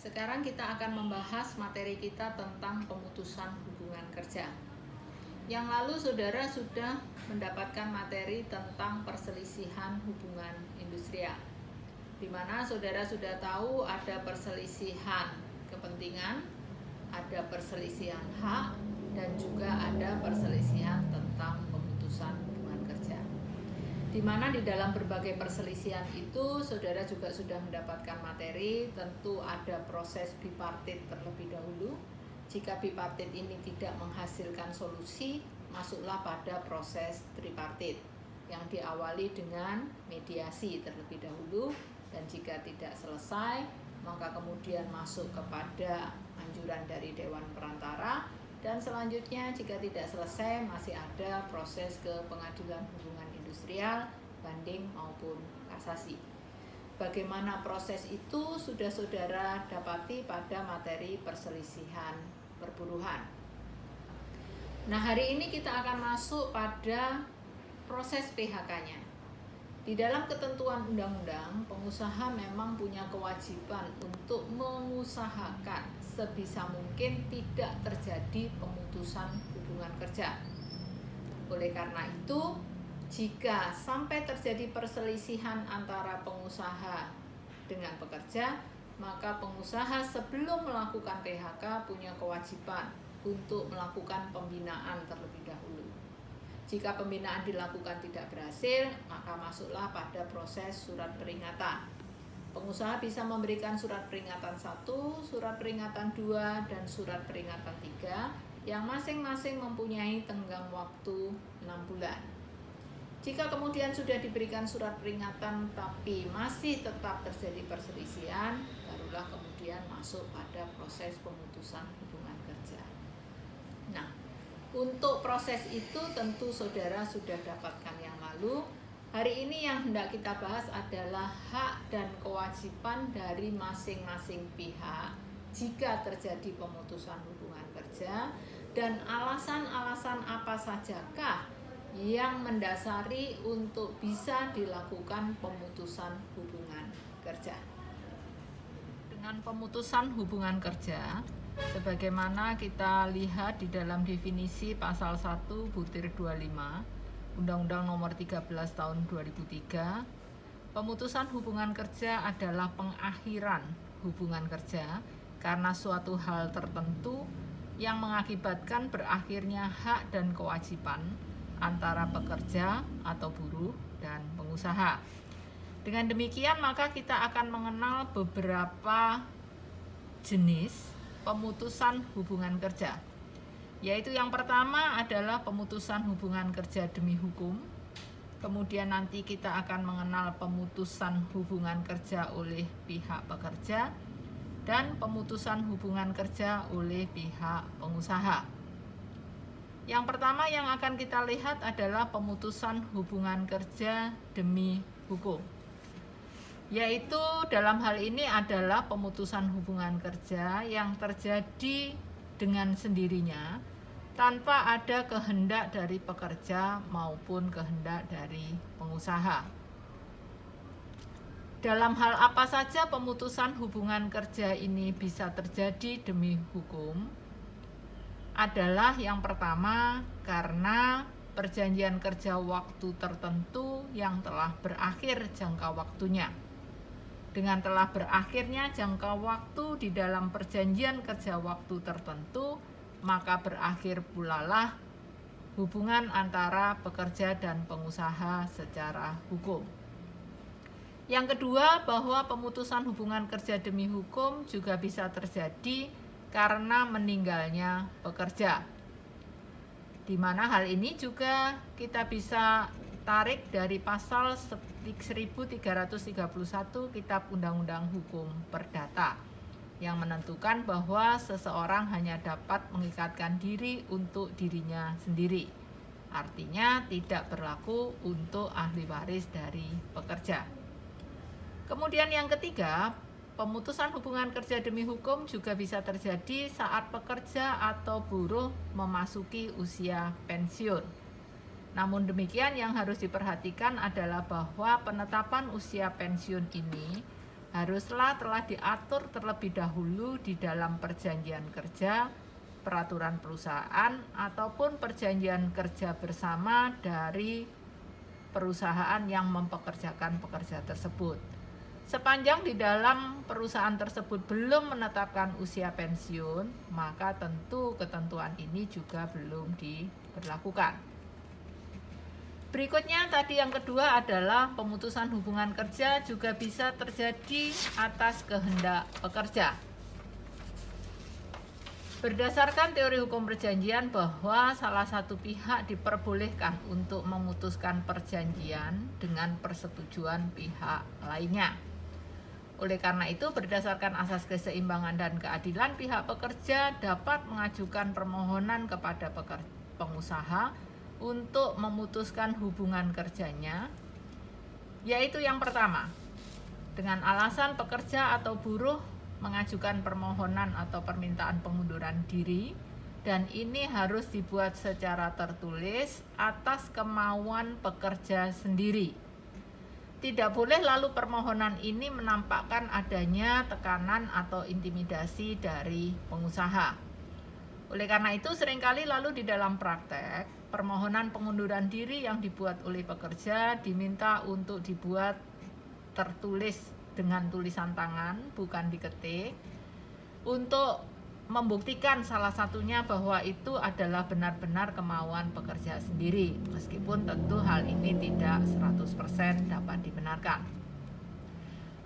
Sekarang kita akan membahas materi kita tentang pemutusan hubungan kerja. Yang lalu saudara sudah mendapatkan materi tentang perselisihan hubungan industrial, di mana saudara sudah tahu ada perselisihan kepentingan, ada perselisihan hak, dan juga ada perselisihan tentang pemutusan hubungan kerja. Di mana di dalam berbagai perselisihan itu saudara juga sudah mendapatkan materi, tentu ada proses bipartit terlebih dahulu. Jika bipartit ini tidak menghasilkan solusi, masuklah pada proses tripartit yang diawali dengan mediasi terlebih dahulu, dan jika tidak selesai maka kemudian masuk kepada anjuran dari Dewan Perantara, dan selanjutnya jika tidak selesai masih ada proses ke Pengadilan Hubungan Industrial, banding maupun kasasi. Bagaimana proses itu sudah saudara dapati pada materi perselisihan perburuhan. Nah, hari ini kita akan masuk pada proses PHK-nya. Di dalam ketentuan undang-undang, pengusaha memang punya kewajiban untuk mengusahakan sebisa mungkin tidak terjadi pemutusan hubungan kerja. Oleh karena itu, jika sampai terjadi perselisihan antara pengusaha dengan pekerja, maka pengusaha sebelum melakukan PHK punya kewajiban untuk melakukan pembinaan terlebih dahulu. Jika pembinaan dilakukan tidak berhasil, maka masuklah pada proses surat peringatan. Pengusaha bisa memberikan surat peringatan 1, surat peringatan 2, dan surat peringatan 3 yang masing-masing mempunyai tenggang waktu 6 bulan. Jika kemudian sudah diberikan surat peringatan tapi masih tetap terjadi perselisihan, barulah kemudian masuk pada proses pemutusan hubungan kerja. Nah, untuk proses itu tentu saudara sudah dapatkan yang lalu. Hari ini yang hendak kita bahas adalah hak dan kewajiban dari masing-masing pihak jika terjadi pemutusan hubungan kerja, dan alasan-alasan apa sajakah yang mendasari untuk bisa dilakukan pemutusan hubungan kerja. Dengan pemutusan hubungan kerja, sebagaimana kita lihat di dalam definisi pasal 1 butir 25 Undang-Undang Nomor 13 Tahun 2003, pemutusan hubungan kerja adalah pengakhiran hubungan kerja karena suatu hal tertentu yang mengakibatkan berakhirnya hak dan kewajiban antara pekerja atau buruh dan pengusaha. Dengan demikian maka kita akan mengenal beberapa jenis pemutusan hubungan kerja, yaitu yang pertama adalah pemutusan hubungan kerja demi hukum. Kemudian nanti kita akan mengenal pemutusan hubungan kerja oleh pihak pekerja dan pemutusan hubungan kerja oleh pihak pengusaha. Yang pertama yang akan kita lihat adalah pemutusan hubungan kerja demi hukum, yaitu dalam hal ini adalah pemutusan hubungan kerja yang terjadi dengan sendirinya tanpa ada kehendak dari pekerja maupun kehendak dari pengusaha. Dalam hal apa saja pemutusan hubungan kerja ini bisa terjadi demi hukum? Adalah yang pertama karena perjanjian kerja waktu tertentu yang telah berakhir jangka waktunya. Dengan telah berakhirnya jangka waktu di dalam perjanjian kerja waktu tertentu, maka berakhir pula lah hubungan antara pekerja dan pengusaha secara hukum. Yang kedua, bahwa pemutusan hubungan kerja demi hukum juga bisa terjadi karena meninggalnya pekerja, di mana hal ini juga kita bisa tarik dari pasal 1331 Kitab Undang-Undang Hukum Perdata yang menentukan bahwa seseorang hanya dapat mengikatkan diri untuk dirinya sendiri. Artinya tidak berlaku untuk ahli waris dari pekerja. Kemudian yang ketiga, pemutusan hubungan kerja demi hukum juga bisa terjadi saat pekerja atau buruh memasuki usia pensiun. Namun demikian yang harus diperhatikan adalah bahwa penetapan usia pensiun ini haruslah telah diatur terlebih dahulu di dalam perjanjian kerja, peraturan perusahaan, ataupun perjanjian kerja bersama dari perusahaan yang mempekerjakan pekerja tersebut. Sepanjang di dalam perusahaan tersebut belum menetapkan usia pensiun, maka tentu ketentuan ini juga belum diberlakukan. Berikutnya tadi yang kedua adalah pemutusan hubungan kerja juga bisa terjadi atas kehendak pekerja. Berdasarkan teori hukum perjanjian bahwa salah satu pihak diperbolehkan untuk memutuskan perjanjian dengan persetujuan pihak lainnya. Oleh karena itu, berdasarkan asas keseimbangan dan keadilan, pihak pekerja dapat mengajukan permohonan kepada pengusaha untuk memutuskan hubungan kerjanya, yaitu yang pertama, dengan alasan pekerja atau buruh mengajukan permohonan atau permintaan pengunduran diri, dan ini harus dibuat secara tertulis atas kemauan pekerja sendiri. Tidak boleh lalu permohonan ini menampakkan adanya tekanan atau intimidasi dari pengusaha. Oleh karena itu, seringkali lalu di dalam praktek, permohonan pengunduran diri yang dibuat oleh pekerja diminta untuk dibuat tertulis dengan tulisan tangan, bukan diketik, untuk membuktikan salah satunya bahwa itu adalah benar-benar kemauan pekerja sendiri, meskipun tentu hal ini tidak 100% dapat dibenarkan.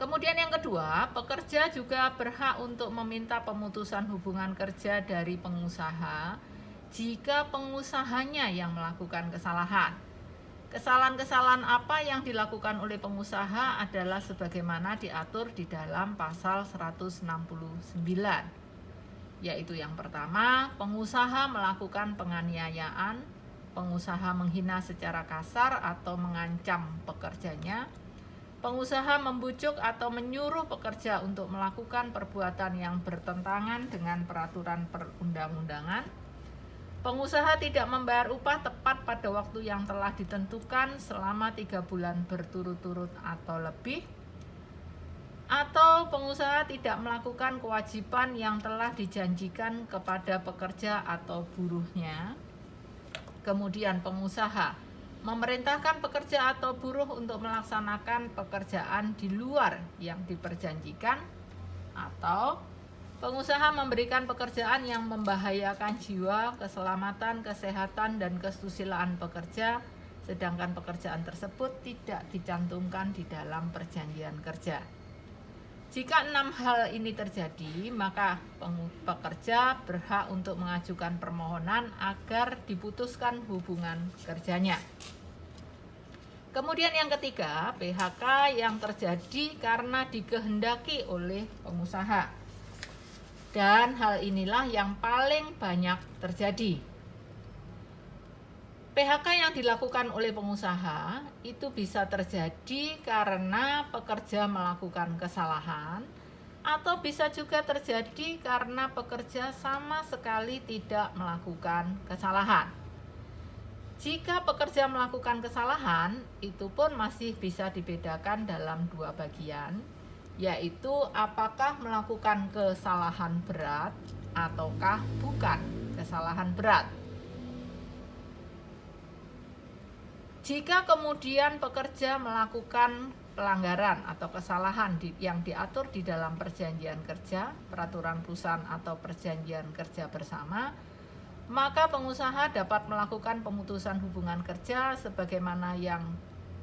Kemudian yang kedua, pekerja juga berhak untuk meminta pemutusan hubungan kerja dari pengusaha jika pengusahanya yang melakukan kesalahan. Kesalahan-kesalahan apa yang dilakukan oleh pengusaha adalah sebagaimana diatur di dalam pasal 169, yaitu yang pertama, pengusaha melakukan penganiayaan, pengusaha menghina secara kasar atau mengancam pekerjanya, pengusaha membujuk atau menyuruh pekerja untuk melakukan perbuatan yang bertentangan dengan peraturan perundang-undangan, pengusaha tidak membayar upah tepat pada waktu yang telah ditentukan selama 3 bulan berturut-turut atau lebih, atau pengusaha tidak melakukan kewajiban yang telah dijanjikan kepada pekerja atau buruhnya. Kemudian pengusaha memerintahkan pekerja atau buruh untuk melaksanakan pekerjaan di luar yang diperjanjikan, atau pengusaha memberikan pekerjaan yang membahayakan jiwa, keselamatan, kesehatan, dan kesusilaan pekerja, sedangkan pekerjaan tersebut tidak dicantumkan di dalam perjanjian kerja. Jika 6 hal ini terjadi, maka pekerja berhak untuk mengajukan permohonan agar diputuskan hubungan kerjanya. Kemudian yang ketiga, PHK yang terjadi karena dikehendaki oleh pengusaha. Dan hal inilah yang paling banyak terjadi. PHK yang dilakukan oleh pengusaha itu bisa terjadi karena pekerja melakukan kesalahan, atau bisa juga terjadi karena pekerja sama sekali tidak melakukan kesalahan. Jika pekerja melakukan kesalahan, itu pun masih bisa dibedakan dalam 2 bagian, yaitu apakah melakukan kesalahan berat ataukah bukan kesalahan berat. Jika kemudian pekerja melakukan pelanggaran atau kesalahan yang diatur di dalam perjanjian kerja, peraturan perusahaan atau perjanjian kerja bersama, maka pengusaha dapat melakukan pemutusan hubungan kerja sebagaimana yang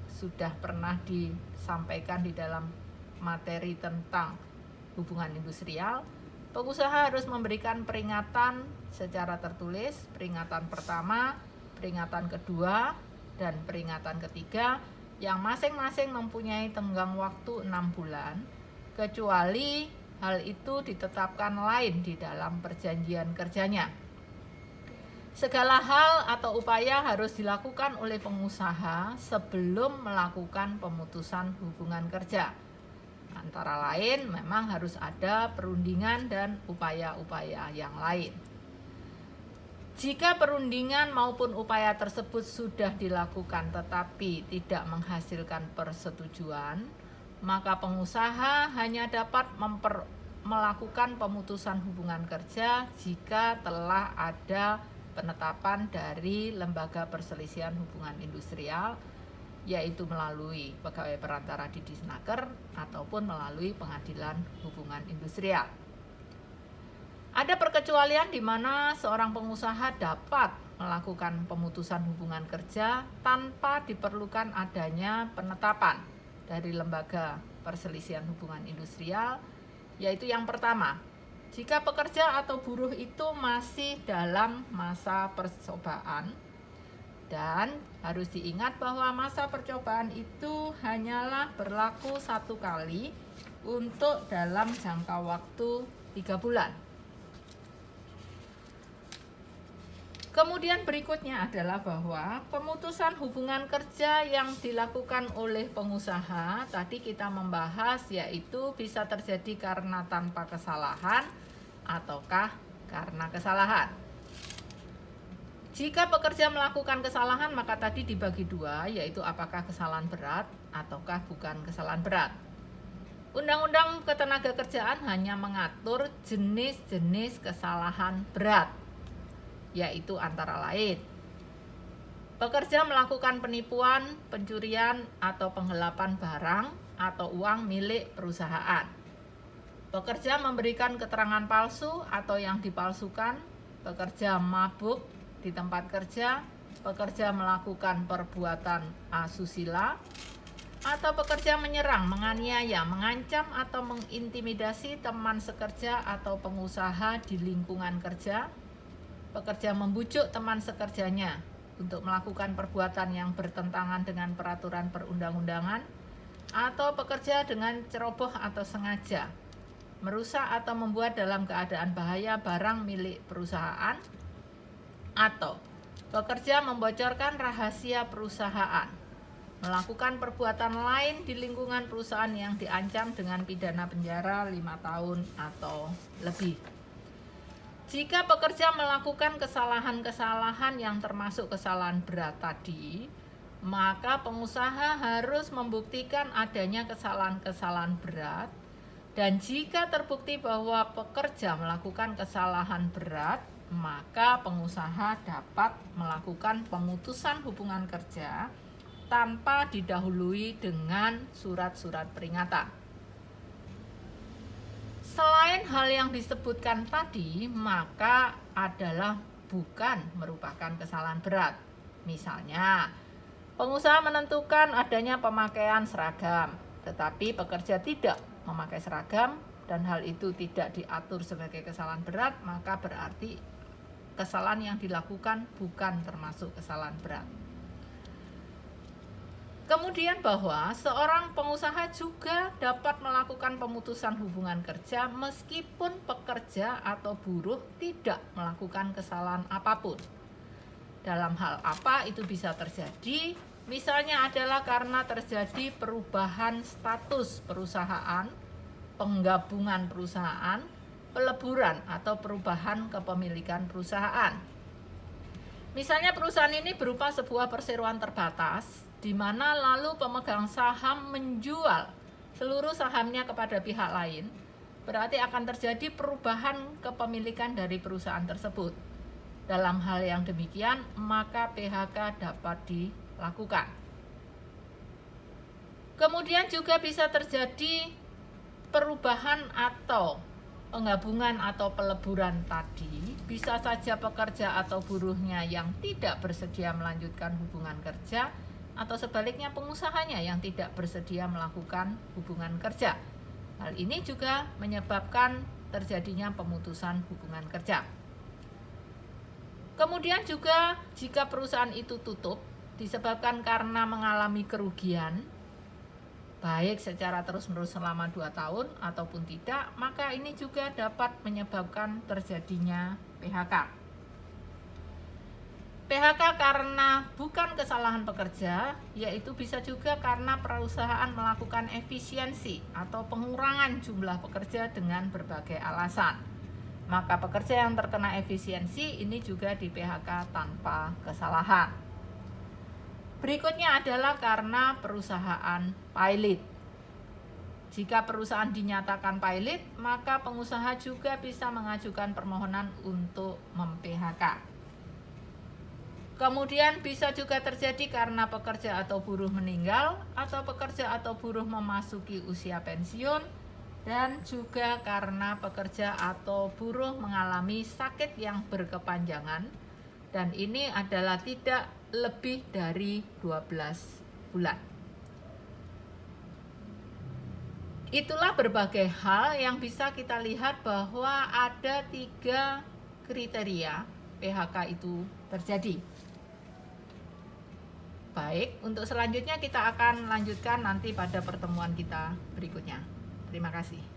sudah pernah disampaikan di dalam materi tentang hubungan industrial. Pengusaha harus memberikan peringatan secara tertulis, peringatan pertama, peringatan kedua, dan peringatan ketiga yang masing-masing mempunyai tenggang waktu 6 bulan, kecuali hal itu ditetapkan lain di dalam perjanjian kerjanya. Segala hal atau upaya harus dilakukan oleh pengusaha sebelum melakukan pemutusan hubungan kerja. Antara lain memang harus ada perundingan dan upaya-upaya yang lain. Jika perundingan maupun upaya tersebut sudah dilakukan tetapi tidak menghasilkan persetujuan, maka pengusaha hanya dapat melakukan pemutusan hubungan kerja jika telah ada penetapan dari Lembaga Perselisihan Hubungan Industrial, yaitu melalui pegawai perantara di Disnaker ataupun melalui Pengadilan Hubungan Industrial. Ada perkecualian di mana seorang pengusaha dapat melakukan pemutusan hubungan kerja tanpa diperlukan adanya penetapan dari Lembaga Perselisihan Hubungan Industrial, yaitu yang pertama, jika pekerja atau buruh itu masih dalam masa percobaan. Dan harus diingat bahwa masa percobaan itu hanyalah berlaku 1 kali untuk dalam jangka waktu 3 bulan. Kemudian berikutnya adalah bahwa pemutusan hubungan kerja yang dilakukan oleh pengusaha, tadi kita membahas, yaitu bisa terjadi karena tanpa kesalahan ataukah karena kesalahan. Jika pekerja melakukan kesalahan, maka tadi dibagi 2, yaitu apakah kesalahan berat ataukah bukan kesalahan berat. Undang-Undang Ketenagakerjaan hanya mengatur jenis-jenis kesalahan berat, yaitu antara lain pekerja melakukan penipuan, pencurian, atau penggelapan barang atau uang milik perusahaan. Pekerja memberikan keterangan palsu atau yang dipalsukan, pekerja mabuk di tempat kerja, pekerja melakukan perbuatan asusila, atau pekerja menyerang, menganiaya, mengancam, atau mengintimidasi teman sekerja atau pengusaha di lingkungan kerja. Pekerja membujuk teman sekerjanya untuk melakukan perbuatan yang bertentangan dengan peraturan perundang-undangan, atau pekerja dengan ceroboh atau sengaja merusak atau membuat dalam keadaan bahaya barang milik perusahaan, atau pekerja membocorkan rahasia perusahaan, melakukan perbuatan lain di lingkungan perusahaan yang diancam dengan pidana penjara 5 tahun atau lebih. Jika pekerja melakukan kesalahan-kesalahan yang termasuk kesalahan berat tadi, maka pengusaha harus membuktikan adanya kesalahan-kesalahan berat, dan jika terbukti bahwa pekerja melakukan kesalahan berat, maka pengusaha dapat melakukan pemutusan hubungan kerja tanpa didahului dengan surat-surat peringatan. Selain hal yang disebutkan tadi, maka adalah bukan merupakan kesalahan berat. Misalnya, pengusaha menentukan adanya pemakaian seragam, tetapi pekerja tidak memakai seragam dan hal itu tidak diatur sebagai kesalahan berat, maka berarti kesalahan yang dilakukan bukan termasuk kesalahan berat. Kemudian bahwa seorang pengusaha juga dapat melakukan pemutusan hubungan kerja meskipun pekerja atau buruh tidak melakukan kesalahan apapun. Dalam hal apa itu bisa terjadi? Misalnya adalah karena terjadi perubahan status perusahaan, penggabungan perusahaan, peleburan atau perubahan kepemilikan perusahaan. Misalnya perusahaan ini berupa sebuah perseroan terbatas, di mana lalu pemegang saham menjual seluruh sahamnya kepada pihak lain, berarti akan terjadi perubahan kepemilikan dari perusahaan tersebut. Dalam hal yang demikian, maka PHK dapat dilakukan. Kemudian juga bisa terjadi perubahan atau penggabungan atau peleburan tadi, bisa saja pekerja atau buruhnya yang tidak bersedia melanjutkan hubungan kerja, atau sebaliknya pengusahanya yang tidak bersedia melakukan hubungan kerja. Hal ini juga menyebabkan terjadinya pemutusan hubungan kerja. Kemudian juga jika perusahaan itu tutup disebabkan karena mengalami kerugian, baik secara terus-menerus selama 2 tahun ataupun tidak, maka ini juga dapat menyebabkan terjadinya PHK. PHK karena bukan kesalahan pekerja, yaitu bisa juga karena perusahaan melakukan efisiensi atau pengurangan jumlah pekerja dengan berbagai alasan. Maka pekerja yang terkena efisiensi ini juga di PHK tanpa kesalahan. Berikutnya adalah karena perusahaan pilot. Jika perusahaan dinyatakan pilot, maka pengusaha juga bisa mengajukan permohonan untuk mem-PHK. Kemudian bisa juga terjadi karena pekerja atau buruh meninggal, atau pekerja atau buruh memasuki usia pensiun, dan juga karena pekerja atau buruh mengalami sakit yang berkepanjangan, dan ini adalah tidak lebih dari 12 bulan. Itulah berbagai hal yang bisa kita lihat bahwa ada 3 kriteria PHK itu terjadi. Baik, untuk selanjutnya kita akan lanjutkan nanti pada pertemuan kita berikutnya. Terima kasih.